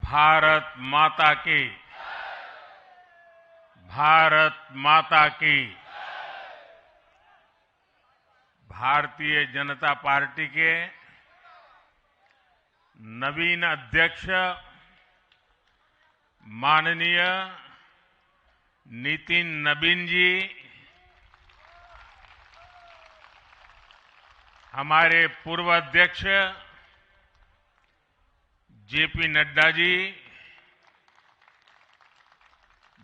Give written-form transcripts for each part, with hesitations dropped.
भारत माता की, भारत माता की। भारतीय जनता पार्टी के नवीन अध्यक्ष माननीय नितिन नबीन जी, हमारे पूर्व अध्यक्ष जेपी नड्डा जी,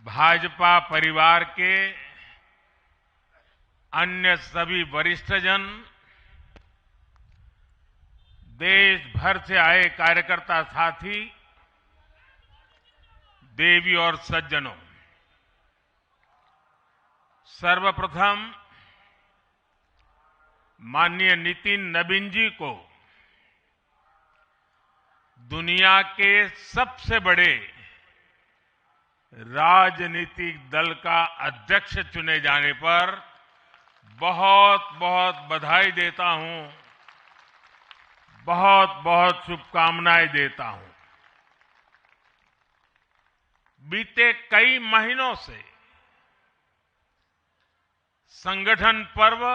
भाजपा परिवार के अन्य सभी वरिष्ठजन, देश भर से आए कार्यकर्ता साथी, देवी और सज्जनों, सर्वप्रथम माननीय नितिन नबीन जी को दुनिया के सबसे बड़े राजनीतिक दल का अध्यक्ष चुने जाने पर बहुत बहुत बधाई देता हूं, बहुत बहुत शुभकामनाएं देता हूं। बीते कई महीनों से संगठन पर्व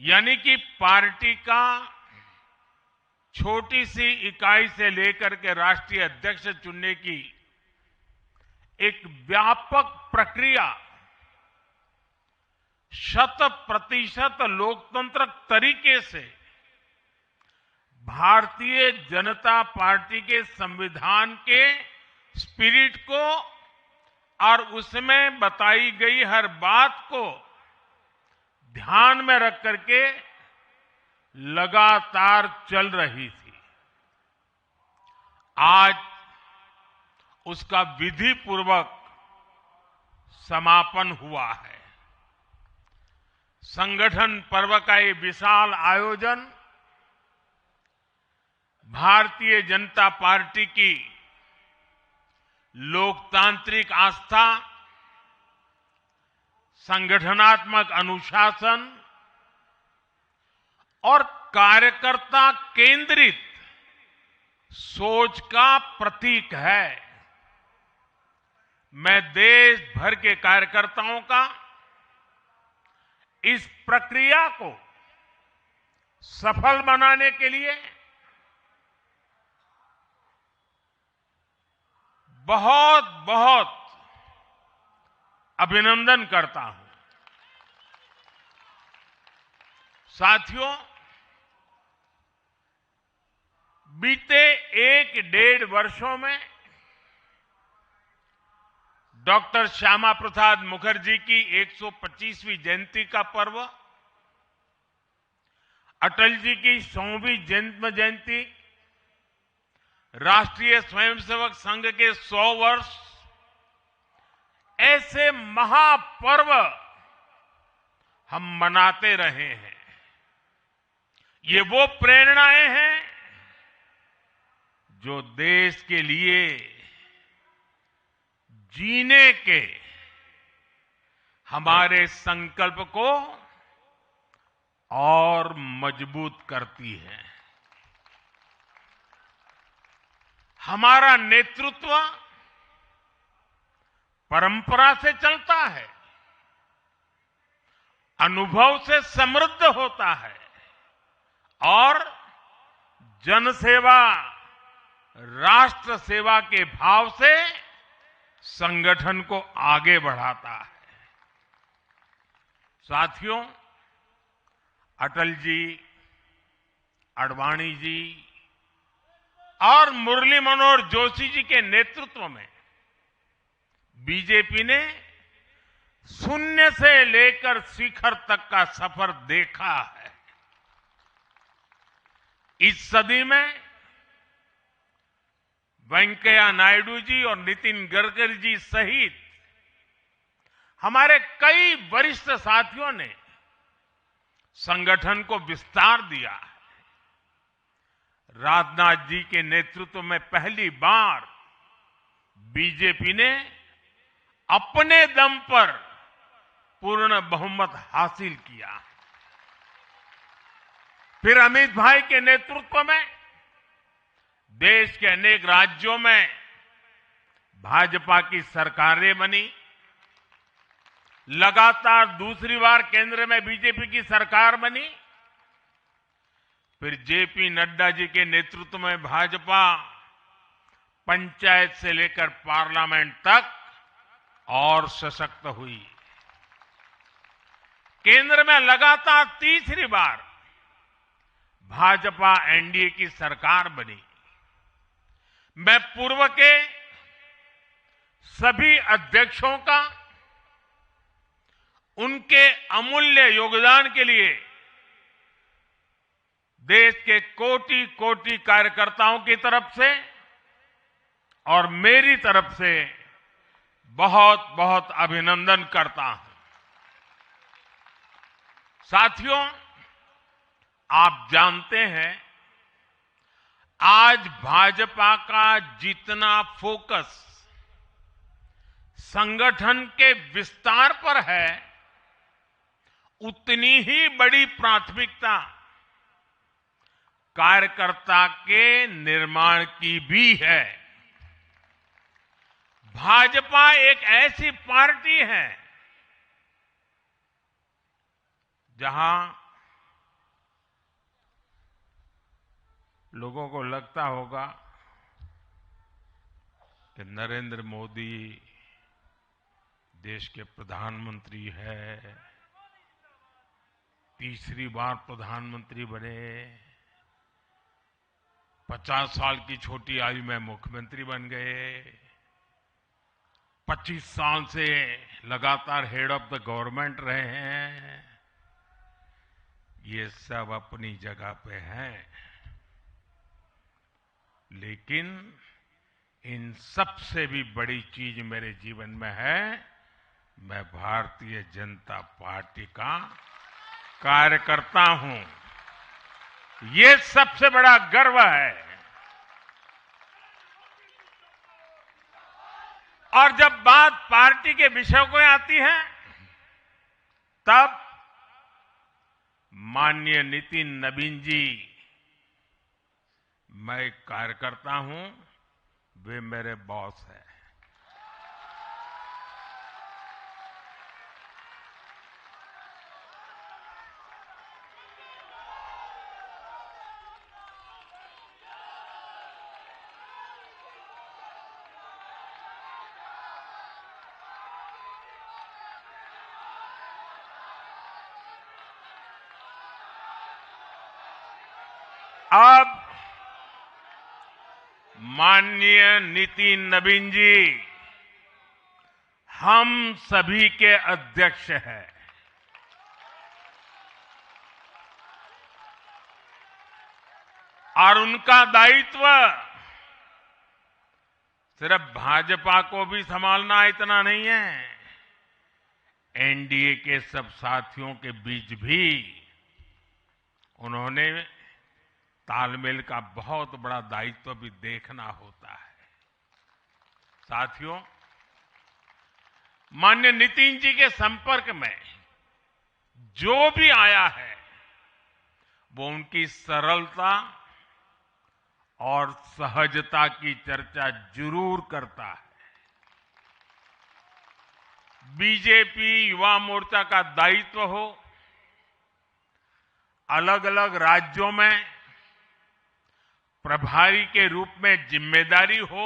यानी कि पार्टी का छोटी सी इकाई से लेकर के राष्ट्रीय अध्यक्ष चुनने की एक व्यापक प्रक्रिया 100% लोकतंत्र तरीके से भारतीय जनता पार्टी के संविधान के स्पिरिट को और उसमें बताई गई हर बात को ध्यान में रख करके लगातार चल रही थी। आज उसका विधि पूर्वक समापन हुआ है। संगठन पर्व का ये विशाल आयोजन भारतीय जनता पार्टी की लोकतांत्रिक आस्था, संगठनात्मक अनुशासन और कार्यकर्ता केंद्रित सोच का प्रतीक है। मैं देश भर के कार्यकर्ताओं का इस प्रक्रिया को सफल बनाने के लिए बहुत बहुत अभिनंदन करता हूं। साथियों, बीते 1-1.5 वर्षों में डॉक्टर श्यामा प्रसाद मुखर्जी की 125वीं जयंती का पर्व, अटल जी की 100वीं जन्म जयंती, राष्ट्रीय स्वयंसेवक संघ के 100 वर्ष, ऐसे महापर्व हम मनाते रहे हैं। ये वो प्रेरणाएं हैं जो देश के लिए जीने के हमारे संकल्प को और मजबूत करती है। हमारा नेतृत्व परंपरा से चलता है, अनुभव से समृद्ध होता है और जनसेवा, राष्ट्र सेवा के भाव से संगठन को आगे बढ़ाता है। साथियों, अटल जी, आडवाणी जी और मुरली मनोहर जोशी जी के नेतृत्व में बीजेपी ने शून्य से लेकर शिखर तक का सफर देखा है। इस सदी में वेंकैया नायडू जी और नितिन गडकरी जी सहित हमारे कई वरिष्ठ साथियों ने संगठन को विस्तार दिया है। राजनाथ जी के नेतृत्व में पहली बार बीजेपी ने अपने दम पर पूर्ण बहुमत हासिल किया। फिर अमित भाई के नेतृत्व में देश के अनेक राज्यों में भाजपा की सरकारें बनी। लगातार दूसरी बार केंद्र में बीजेपी की सरकार बनी। फिर जेपी नड्डा जी के नेतृत्व में भाजपा पंचायत से लेकर पार्लियामेंट तक और सशक्त हुई। केंद्र में लगातार तीसरी बार भाजपा एनडीए की सरकार बनी। मैं पूर्व के सभी अध्यक्षों का उनके अमूल्य योगदान के लिए देश के कोटि कोटि कार्यकर्ताओं की तरफ से और मेरी तरफ से बहुत बहुत अभिनंदन करता हूं। साथियों, आप जानते हैं आज भाजपा का जितना फोकस संगठन के विस्तार पर है, उतनी ही बड़ी प्राथमिकता कार्यकर्ता के निर्माण की भी है। भाजपा एक ऐसी पार्टी है जहां लोगों को लगता होगा कि नरेंद्र मोदी देश के प्रधानमंत्री है, तीसरी बार प्रधानमंत्री बने, 50 साल की छोटी आयु में मुख्यमंत्री बन गए, 25 साल से लगातार हेड ऑफ द गवर्नमेंट रहे हैं। ये सब अपनी जगह पे हैं, लेकिन इन सबसे भी बड़ी चीज मेरे जीवन में है, मैं भारतीय जनता पार्टी का कार्यकर्ता हूं। ये सबसे बड़ा गर्व है। और जब बात पार्टी के विषयों को आती है, तब माननीय नितिन नवीन जी, मैं एक कार्यकर्ता हूं, वे मेरे बॉस हैं। अब माननीय नितिन नवीन जी हम सभी के अध्यक्ष हैं। और उनका दायित्व सिर्फ भाजपा को भी संभालना इतना नहीं है, एनडीए के सब साथियों के बीच भी उन्होंने तालमेल का बहुत बड़ा दायित्व भी देखना होता है। साथियों, माननीय नितिन जी के संपर्क में जो भी आया है, वो उनकी सरलता और सहजता की चर्चा जरूर करता है। बीजेपी युवा मोर्चा का दायित्व हो, अलग अलग राज्यों में प्रभारी के रूप में जिम्मेदारी हो,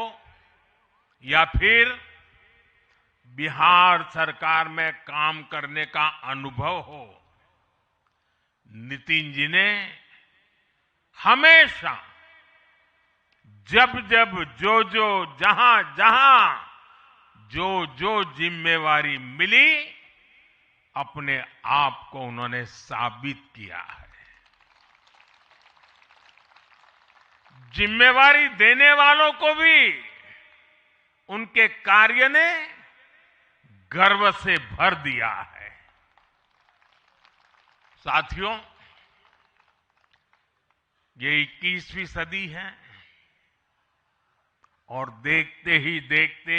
या फिर बिहार सरकार में काम करने का अनुभव हो, नितिन जी ने हमेशा जब जब जो जहां जो जिम्मेवारी मिली, अपने आप को उन्होंने साबित किया है। जिम्मेवारी देने वालों को भी उनके कार्य ने गर्व से भर दिया है। साथियों, ये 21वीं सदी है और देखते ही देखते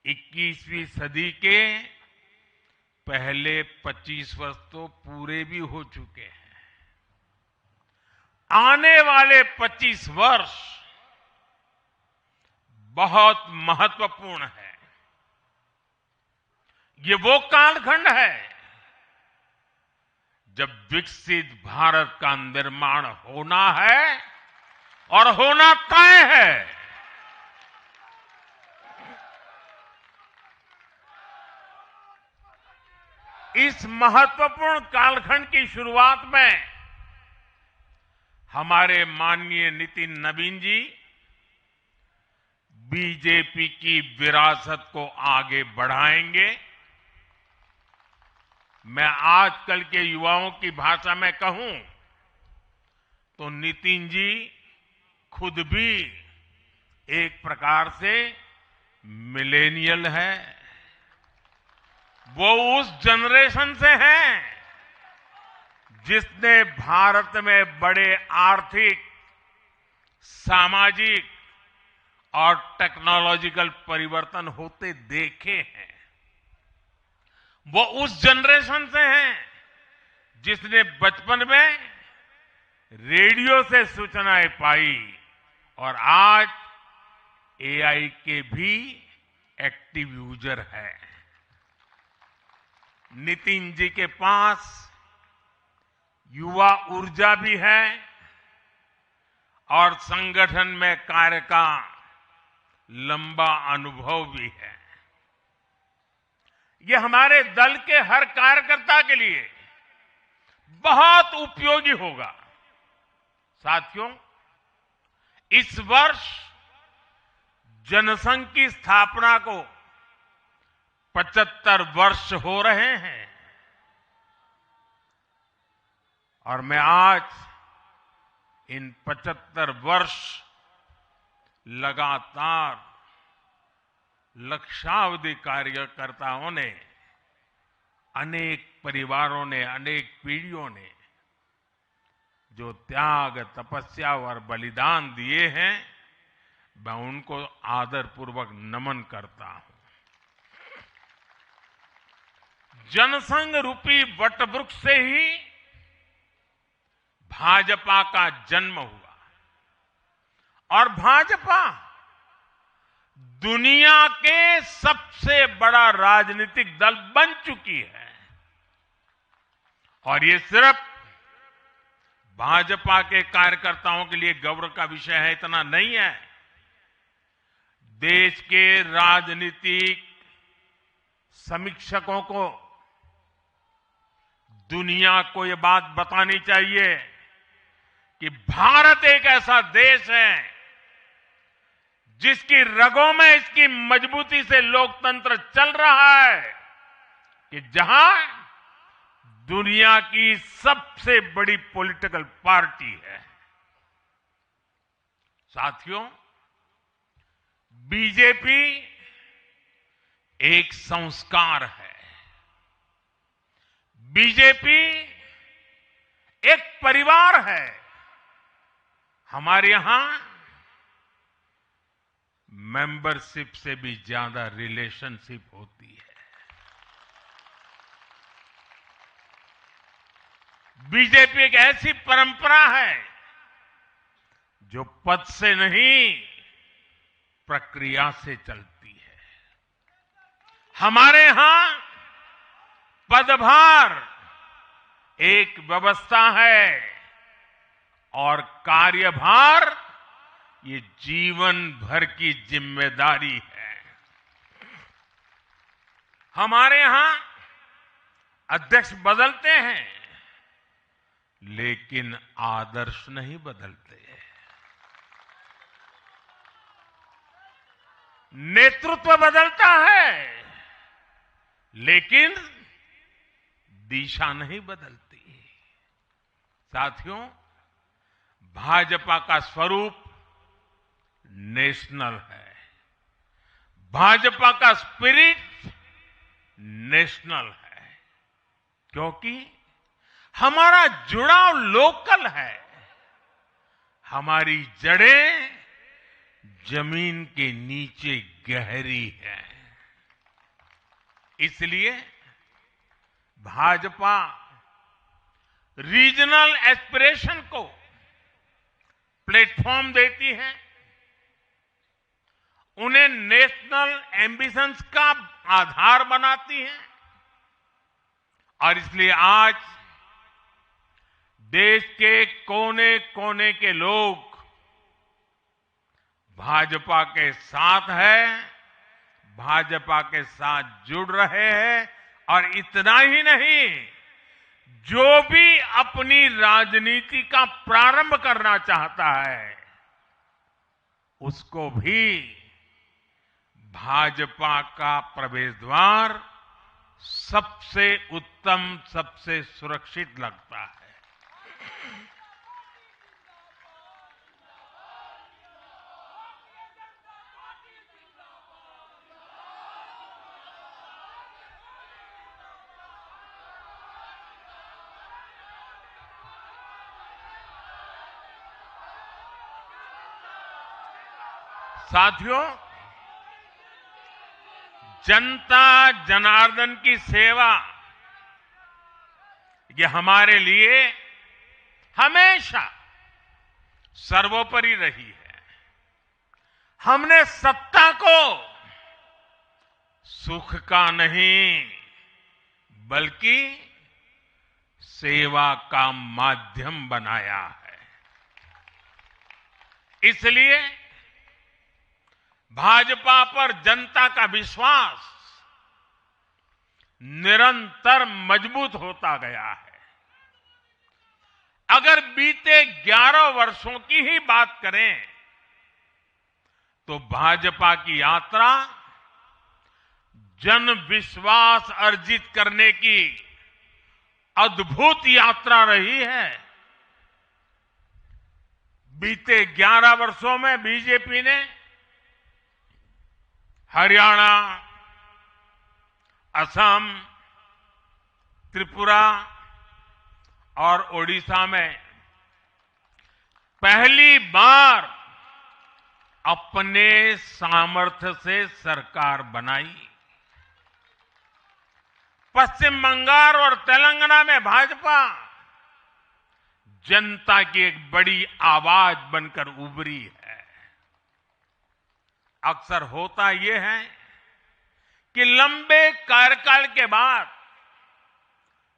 21वीं सदी के पहले 25 वर्ष तो पूरे भी हो चुके हैं। आने वाले 25 वर्ष बहुत महत्वपूर्ण है। ये वो कालखंड है जब विकसित भारत का निर्माण होना है और होना तय है। इस महत्वपूर्ण कालखंड की शुरुआत में हमारे माननीय नितिन नवीन जी बीजेपी की विरासत को आगे बढ़ाएंगे। मैं आजकल के युवाओं की भाषा में कहूं तो नितिन जी खुद भी एक प्रकार से मिलेनियल है। वो उस जनरेशन से हैं जिसने भारत में बड़े आर्थिक, सामाजिक और टेक्नोलॉजिकल परिवर्तन होते देखे हैं। वो उस जनरेशन से हैं जिसने बचपन में रेडियो से सूचनाएं पाई और आज एआई के भी एक्टिव यूजर है। नितिन जी के पास युवा ऊर्जा भी है और संगठन में कार्य का लंबा अनुभव भी है। ये हमारे दल के हर कार्यकर्ता के लिए बहुत उपयोगी होगा। साथियों, इस वर्ष जनसंघ की स्थापना को 75 वर्ष हो रहे हैं और मैं आज इन 75 वर्ष लगातार लक्षावधि कार्यकर्ताओं ने, अनेक परिवारों ने, अनेक पीढ़ियों ने जो त्याग, तपस्या और बलिदान दिए हैं, मैं उनको आदरपूर्वक नमन करता हूं। जनसंघ रूपी वटवृक्ष से ही भाजपा का जन्म हुआ और भाजपा दुनिया के सबसे बड़ा राजनीतिक दल बन चुकी है। और ये सिर्फ भाजपा के कार्यकर्ताओं के लिए गौरव का विषय है, इतना नहीं है। देश के राजनीतिक समीक्षकों को दुनिया को ये बात बतानी चाहिए कि भारत एक ऐसा देश है जिसकी रगों में इसकी मजबूती से लोकतंत्र चल रहा है, कि जहां दुनिया की सबसे बड़ी पॉलिटिकल पार्टी है। साथियों, बीजेपी एक संस्कार है। बीजेपी एक परिवार है। हमारे यहां मेंबरशिप से भी ज्यादा रिलेशनशिप होती है। बीजेपी एक ऐसी परंपरा है जो पद से नहीं, प्रक्रिया से चलती है। हमारे यहां पदभार एक व्यवस्था है और कार्यभार ये जीवन भर की जिम्मेदारी है। हमारे यहां अध्यक्ष बदलते हैं लेकिन आदर्श नहीं बदलते। नेतृत्व बदलता है लेकिन दिशा नहीं बदलती। साथियों, भाजपा का स्वरूप नेशनल है। भाजपा का स्पिरिट नेशनल है, क्योंकि हमारा जुड़ाव लोकल है। हमारी जड़ें जमीन के नीचे गहरी है। इसलिए भाजपा रीजनल एस्पिरेशन को प्लेटफॉर्म देती है, उन्हें नेशनल एम्बिशंस का आधार बनाती है। और इसलिए आज देश के कोने कोने के लोग भाजपा के साथ हैं, भाजपा के साथ जुड़ रहे हैं। और इतना ही नहीं, जो भी अपनी राजनीति का प्रारंभ करना चाहता है, उसको भी भाजपा का प्रवेश द्वार सबसे उत्तम, सबसे सुरक्षित लगता है। साथियों, जनता जनार्दन की सेवा ये हमारे लिए हमेशा सर्वोपरि रही है। हमने सत्ता को सुख का नहीं बल्कि सेवा का माध्यम बनाया है। इसलिए भाजपा पर जनता का विश्वास निरंतर मजबूत होता गया है। अगर बीते 11 वर्षों की ही बात करें तो भाजपा की यात्रा जन विश्वास अर्जित करने की अद्भुत यात्रा रही है। बीते 11 वर्षों में बीजेपी ने हरियाणा, असम, त्रिपुरा और ओडिशा में पहली बार अपने सामर्थ्य से सरकार बनाई। पश्चिम बंगाल और तेलंगाना में भाजपा जनता की एक बड़ी आवाज बनकर उभरी है। अक्सर होता यह है कि लंबे कार्यकाल के बाद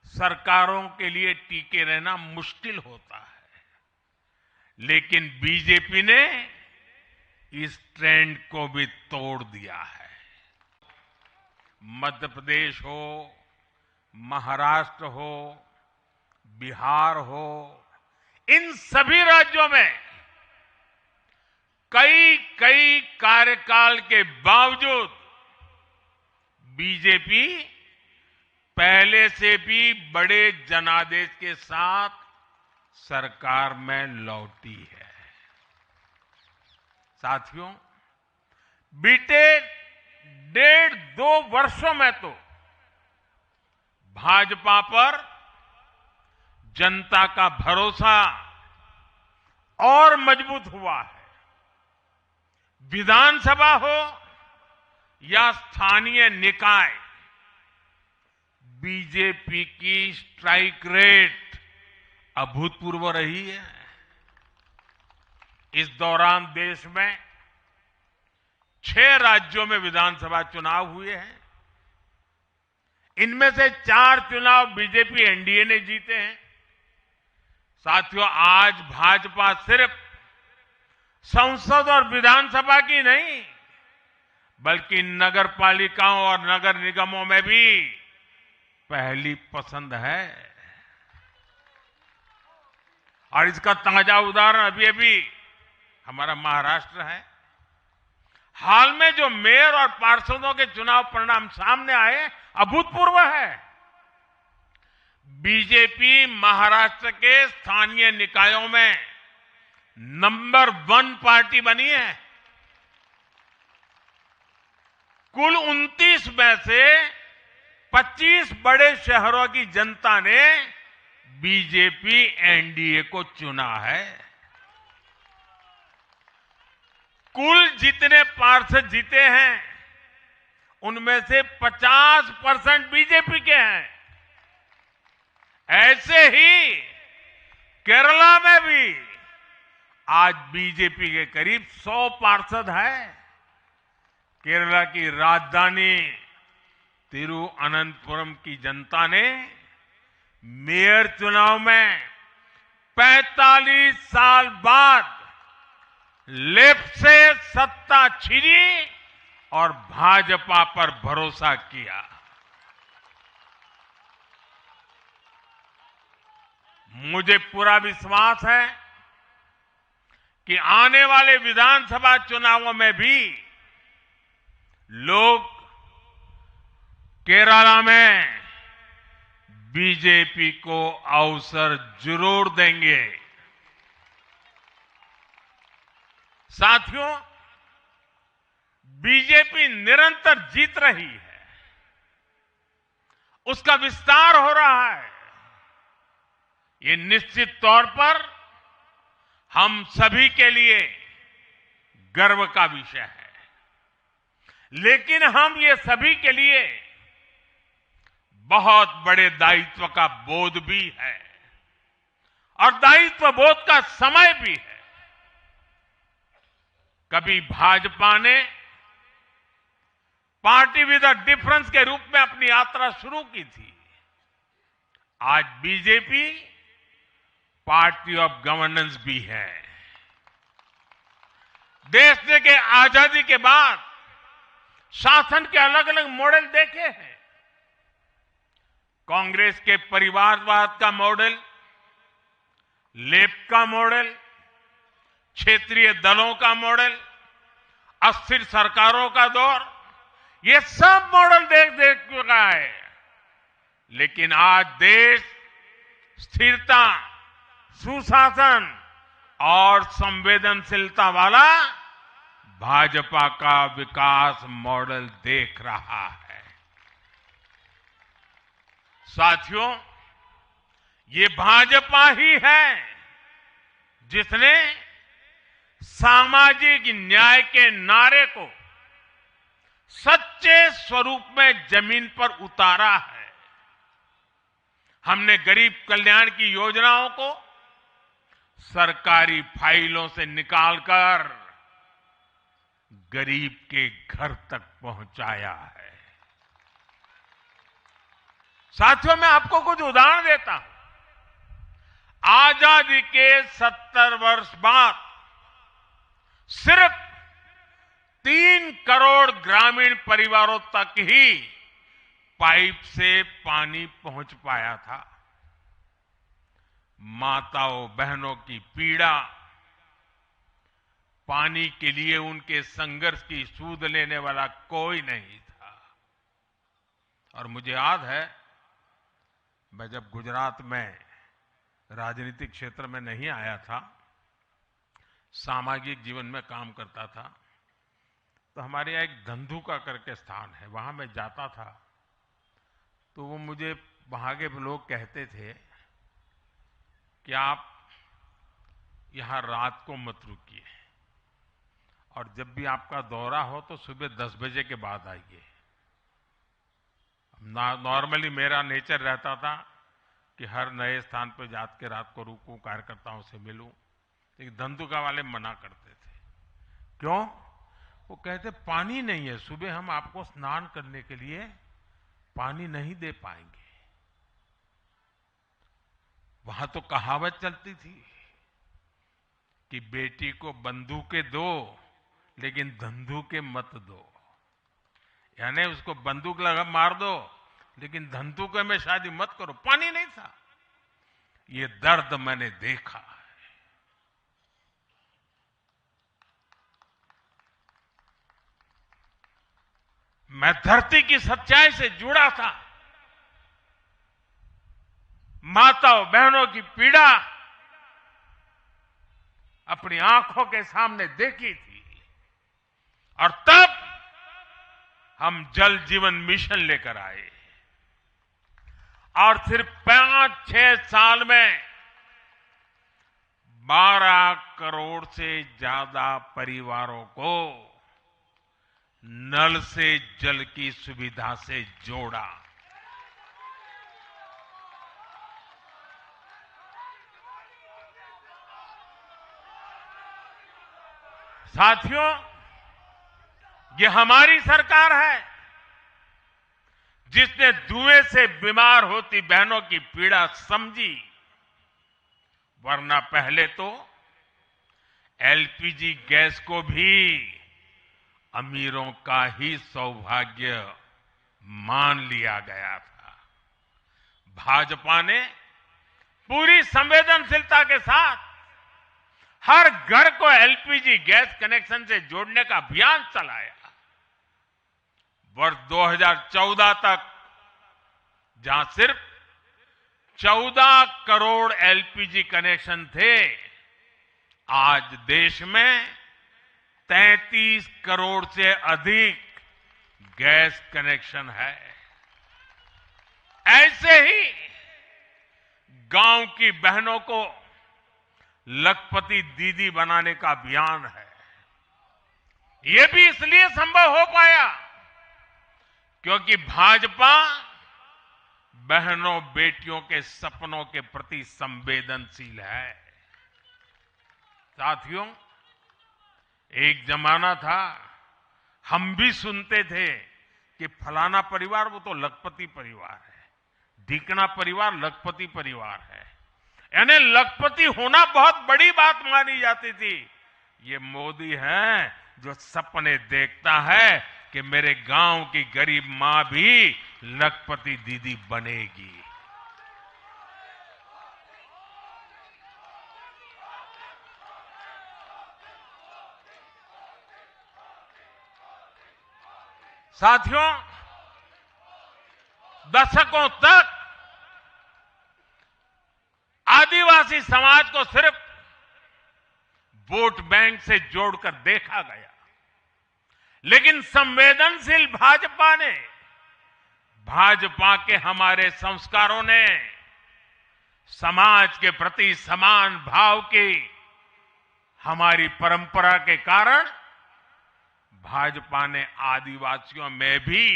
सरकारों के लिए टिके रहना मुश्किल होता है, लेकिन बीजेपी ने इस ट्रेंड को भी तोड़ दिया है। मध्य प्रदेश हो, महाराष्ट्र हो, बिहार हो, इन सभी राज्यों में कई कार्यकाल के बावजूद बीजेपी पहले से भी बड़े जनादेश के साथ सरकार में लौटी है। साथियों, बीते 1.5-2 वर्षों में तो भाजपा पर जनता का भरोसा और मजबूत हुआ है। विधानसभा हो या स्थानीय निकाय, बीजेपी की स्ट्राइक रेट अभूतपूर्व रही है। इस दौरान देश में 6 राज्यों में विधानसभा चुनाव हुए हैं। इनमें से 4 चुनाव बीजेपी एनडीए ने जीते हैं। साथियों, आज भाजपा सिर्फ संसद और विधानसभा की नहीं बल्कि नगर पालिकाओं और नगर निगमों में भी पहली पसंद है। और इसका ताजा उदाहरण अभी हमारा महाराष्ट्र है। हाल में जो मेयर और पार्षदों के चुनाव परिणाम सामने आए, अभूतपूर्व है। बीजेपी महाराष्ट्र के स्थानीय निकायों में नंबर 1 पार्टी बनी है। कुल 29 में से 25 बड़े शहरों की जनता ने बीजेपी एनडीए को चुना है। कुल जितने पार्षद जीते हैं उनमें से 50% बीजेपी के हैं। ऐसे ही केरला में भी आज बीजेपी के करीब 100 पार्षद हैं। केरला की राजधानी तिरुअनंतपुरम की जनता ने मेयर चुनाव में 45 साल बाद लेफ्ट से सत्ता छीनी और भाजपा पर भरोसा किया। मुझे पूरा विश्वास है कि आने वाले विधानसभा चुनावों में भी लोग केरला में बीजेपी को अवसर जरूर देंगे। साथियों, बीजेपी निरंतर जीत रही है, उसका विस्तार हो रहा है। ये निश्चित तौर पर हम सभी के लिए गर्व का विषय है, लेकिन हम ये सभी के लिए बहुत बड़े दायित्व का बोध भी है और दायित्व बोध का समय भी है। कभी भाजपा ने पार्टी विद अ डिफरेंस के रूप में अपनी यात्रा शुरू की थी। आज बीजेपी पार्टी ऑफ गवर्नेंस भी है। देश ने के आजादी के बाद शासन के अलग अलग मॉडल देखे हैं। कांग्रेस के परिवारवाद का मॉडल, लेफ्ट का मॉडल, क्षेत्रीय दलों का मॉडल, अस्थिर सरकारों का दौर, ये सब मॉडल देख चुका है। लेकिन आज देश स्थिरता, सुशासन और संवेदनशीलता वाला भाजपा का विकास मॉडल देख रहा है। साथियों, ये भाजपा ही है जिसने सामाजिक न्याय के नारे को सच्चे स्वरूप में जमीन पर उतारा है। हमने गरीब कल्याण की योजनाओं को सरकारी फाइलों से निकालकर गरीब के घर तक पहुंचाया है। साथियों, मैं आपको कुछ उदाहरण देता हूं। आजादी के 70 वर्ष बाद सिर्फ 3 करोड़ ग्रामीण परिवारों तक ही पाइप से पानी पहुंच पाया था। माताओं बहनों की पीड़ा, पानी के लिए उनके संघर्ष की सूध लेने वाला कोई नहीं था। और मुझे याद है, मैं जब गुजरात में राजनीतिक क्षेत्र में नहीं आया था, सामाजिक जीवन में काम करता था, तो हमारे यहाँ एक धंधुका करके स्थान है, वहां मैं जाता था तो वो मुझे वहां के लोग कहते थे कि आप यहां रात को मत रुकिए और जब भी आपका दौरा हो तो सुबह 10 बजे के बाद आइए। नॉर्मली मेरा नेचर रहता था कि हर नए स्थान पर जाकर रात को रुकूं, कार्यकर्ताओं से मिलूं, लेकिन धंधुका वाले मना करते थे। क्यों? वो कहते पानी नहीं है, सुबह हम आपको स्नान करने के लिए पानी नहीं दे पाएंगे। वहां तो कहावत चलती थी कि बेटी को बंदूकें दो लेकिन धंधुके मत दो, यानी उसको बंदूक लगा मार दो लेकिन धंधुके में शादी मत करो। पानी नहीं था। ये दर्द मैंने देखा है। मैं धरती की सच्चाई से जुड़ा था। माताओं बहनों की पीड़ा अपनी आंखों के सामने देखी थी और तब हम जल जीवन मिशन लेकर आए और सिर्फ 5-6 साल में 12 करोड़ से ज्यादा परिवारों को नल से जल की सुविधा से जोड़ा। साथियों, ये हमारी सरकार है जिसने धुएं से बीमार होती बहनों की पीड़ा समझी, वरना पहले तो एलपीजी गैस को भी अमीरों का ही सौभाग्य मान लिया गया था। भाजपा ने पूरी संवेदनशीलता के साथ हर घर को एलपीजी गैस कनेक्शन से जोड़ने का अभियान चलाया। वर्ष 2014 तक जहां सिर्फ 14 करोड़ एलपीजी कनेक्शन थे, आज देश में 33 करोड़ से अधिक गैस कनेक्शन है। ऐसे ही गांव की बहनों को लखपति दीदी बनाने का अभियान है। ये भी इसलिए संभव हो पाया क्योंकि भाजपा बहनों बेटियों के सपनों के प्रति संवेदनशील है। साथियों, एक जमाना था हम भी सुनते थे कि फलाना परिवार वो तो लखपति परिवार है, ढीकना परिवार लखपति परिवार है, यानी लखपति होना बहुत बड़ी बात मानी जाती थी। ये मोदी है जो सपने देखता है कि मेरे गांव की गरीब मां भी लखपति दीदी बनेगी। साथियों, दशकों तक आदिवासी समाज को सिर्फ वोट बैंक से जोड़कर देखा गया, लेकिन संवेदनशील भाजपा के हमारे संस्कारों ने समाज के प्रति समान भाव की हमारी परंपरा के कारण भाजपा ने आदिवासियों में भी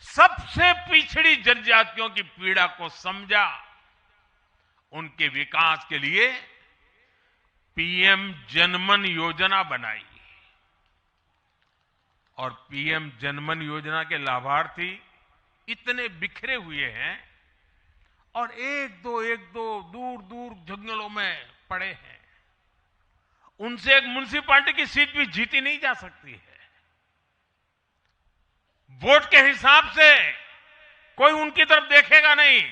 सबसे पिछड़ी जनजातियों की पीड़ा को समझा। उनके विकास के लिए पीएम जनमन योजना बनाई और पीएम जनमन योजना के लाभार्थी इतने बिखरे हुए हैं और एक दो दूर दूर जंगलों में पड़े हैं। उनसे एक म्युनिसिपैलिटी की सीट भी जीती नहीं जा सकती है। वोट के हिसाब से कोई उनकी तरफ देखेगा नहीं,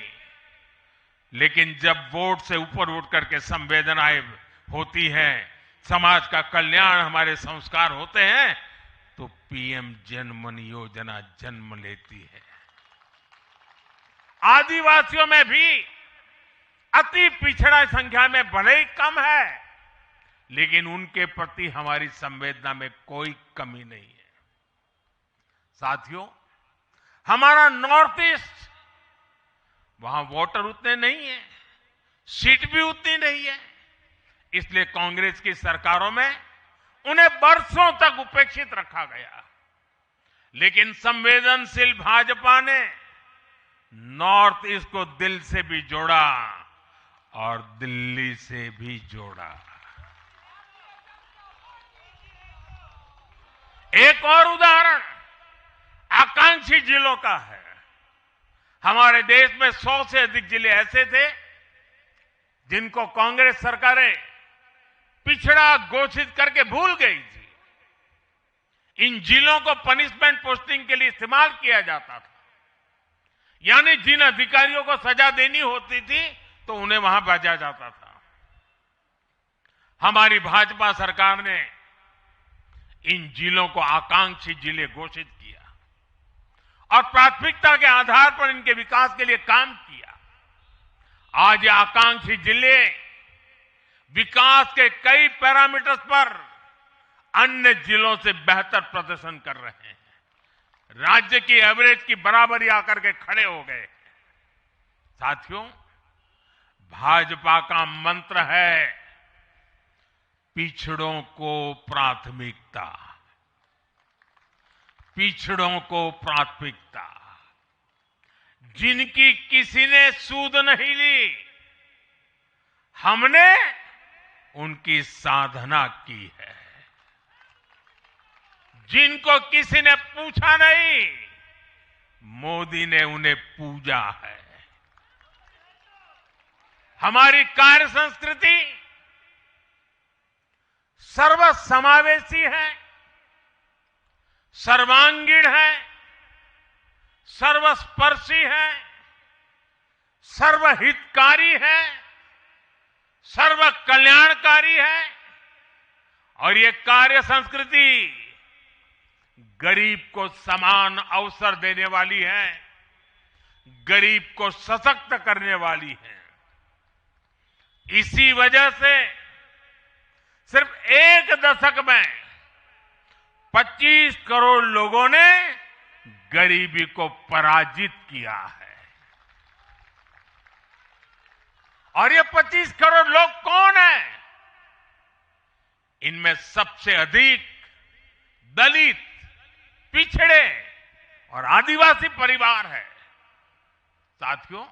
लेकिन जब वोट से ऊपर उठ करके संवेदनाएं होती हैं, समाज का कल्याण हमारे संस्कार होते हैं, तो पीएम जनमन योजना जन्म लेती है। आदिवासियों में भी अति पिछड़ा संख्या में भले ही कम है, लेकिन उनके प्रति हमारी संवेदना में कोई कमी नहीं है। साथियों, हमारा नॉर्थ ईस्ट, वहां वोटर उतने नहीं है, सीट भी उतनी नहीं है, इसलिए कांग्रेस की सरकारों में उन्हें बरसों तक उपेक्षित रखा गया। लेकिन संवेदनशील भाजपा ने नॉर्थ ईस्ट को दिल से भी जोड़ा और दिल्ली से भी जोड़ा। एक और उदाहरण आकांक्षी जिलों का है। हमारे देश में 100 से अधिक जिले ऐसे थे जिनको कांग्रेस सरकारें पिछड़ा घोषित करके भूल गई थी। इन जिलों को पनिशमेंट पोस्टिंग के लिए इस्तेमाल किया जाता था, यानी जिन अधिकारियों को सजा देनी होती थी तो उन्हें वहां भेजा जाता था। हमारी भाजपा सरकार ने इन जिलों को आकांक्षी जिले घोषित किया और प्राथमिकता के आधार पर इनके विकास के लिए काम किया। आज ये आकांक्षी जिले विकास के कई पैरामीटर्स पर अन्य जिलों से बेहतर प्रदर्शन कर रहे हैं, राज्य की एवरेज की बराबरी आकर के खड़े हो गए। साथियों, भाजपा का मंत्र है पिछड़ों को प्राथमिकता, पिछड़ों को प्राथमिकता। जिनकी किसी ने सूद नहीं ली, हमने उनकी साधना की है। जिनको किसी ने पूछा नहीं, मोदी ने उन्हें पूजा है। हमारी कार्य संस्कृति सर्वसमावेशी है, सर्वांगीण है, सर्वस्पर्शी है, सर्वहितकारी है, सर्व कल्याणकारी है। और ये कार्य संस्कृति गरीब को समान अवसर देने वाली है, गरीब को सशक्त करने वाली है। इसी वजह से सिर्फ एक दशक में 25 करोड़ लोगों ने गरीबी को पराजित किया है। और ये 25 करोड़ लोग कौन हैं? इनमें सबसे अधिक दलित, पिछड़े और आदिवासी परिवार है। साथियों,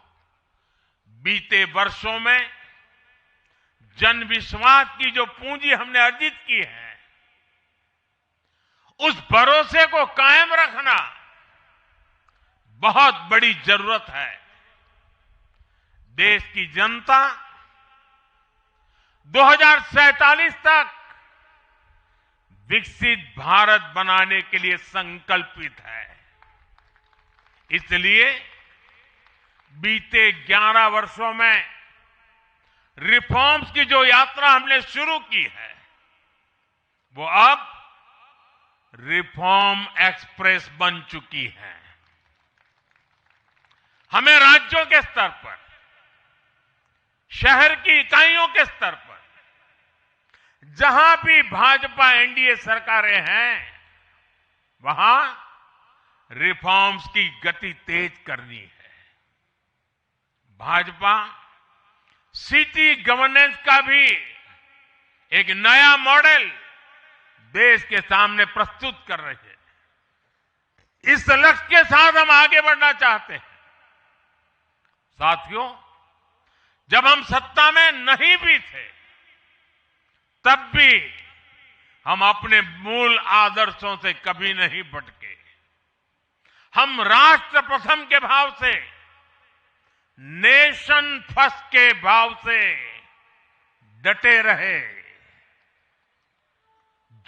बीते वर्षों में जन विश्वास की जो पूंजी हमने अर्जित की है, उस भरोसे को कायम रखना बहुत बड़ी जरूरत है। देश की जनता 2047 तक विकसित भारत बनाने के लिए संकल्पित है। इसलिए बीते 11 वर्षों में रिफॉर्म्स की जो यात्रा हमने शुरू की है, वो अब रिफॉर्म एक्सप्रेस बन चुकी है। हमें राज्यों के स्तर पर, शहर की इकाइयों के स्तर पर, जहां भी भाजपा एनडीए सरकारें हैं, वहां रिफॉर्म्स की गति तेज करनी है। भाजपा सिटी गवर्नेंस का भी एक नया मॉडल देश के सामने प्रस्तुत कर रही है। इस लक्ष्य के साथ हम आगे बढ़ना चाहते हैं। साथियों, जब हम सत्ता में नहीं भी थे, तब भी हम अपने मूल आदर्शों से कभी नहीं भटके। हम राष्ट्र प्रथम के भाव से, नेशन फर्स्ट के भाव से डटे रहे,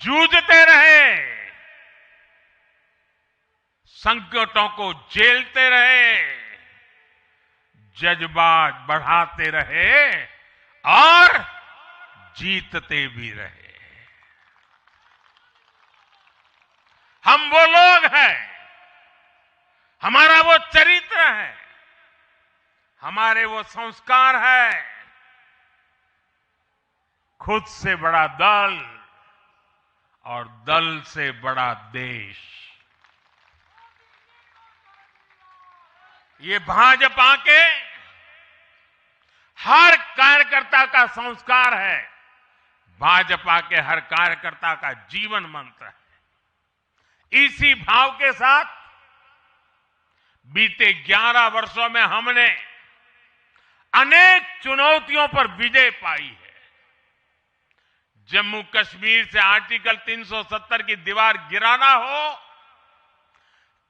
जूझते रहे, संकटों को झेलते रहे, जज्बात बढ़ाते रहे और जीतते भी रहे। हम वो लोग हैं, हमारा वो चरित्र है, हमारे वो संस्कार है। खुद से बड़ा दल और दल से बड़ा देश, ये भाजपा के हर कार्यकर्ता का संस्कार है, भाजपा के हर कार्यकर्ता का जीवन मंत्र है। इसी भाव के साथ बीते 11 वर्षों में हमने अनेक चुनौतियों पर विजय पाई है। जम्मू कश्मीर से आर्टिकल 370 की दीवार गिराना हो,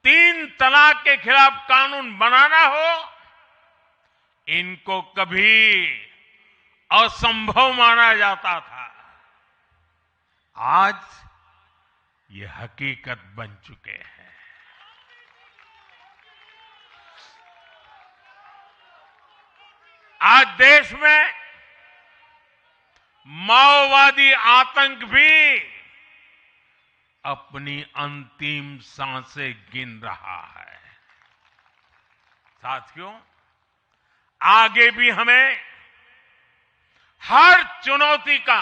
3 तलाक के खिलाफ कानून बनाना हो, इनको कभी असंभव माना जाता था। आज ये हकीकत बन चुके हैं। आज देश में माओवादी आतंक भी अपनी अंतिम सांसें गिन रहा है। साथियों, आगे भी हमें हर चुनौती का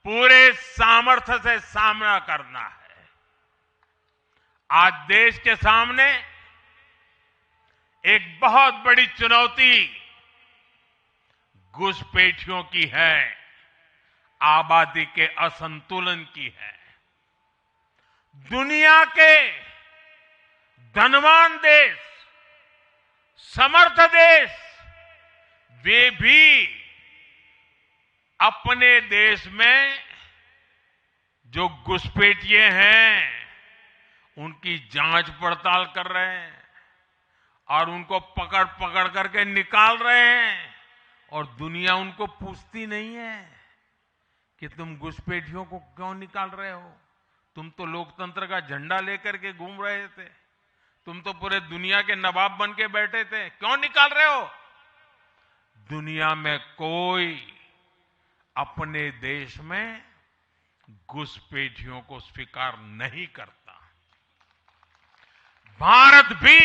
पूरे सामर्थ्य से सामना करना है। आज देश के सामने एक बहुत बड़ी चुनौती घुसपैठियों की है, आबादी के असंतुलन की है। दुनिया के धनवान देश, समर्थ देश, वे भी अपने देश में जो घुसपैठिए हैं उनकी जांच पड़ताल कर रहे हैं और उनको पकड़ पकड़ करके निकाल रहे हैं और दुनिया उनको पूछती नहीं है कि तुम घुसपैठियों को क्यों निकाल रहे हो। तुम तो लोकतंत्र का झंडा लेकर के घूम रहे थे, तुम तो पूरे दुनिया के नवाब बन के बैठे थे, क्यों निकाल रहे हो। दुनिया में कोई अपने देश में घुसपैठियों को स्वीकार नहीं करता। भारत भी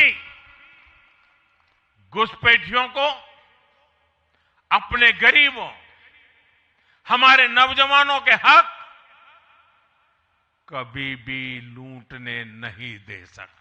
घुसपैठियों को अपने गरीबों, हमारे नौजवानों के हक कभी भी लूटने नहीं दे सकता।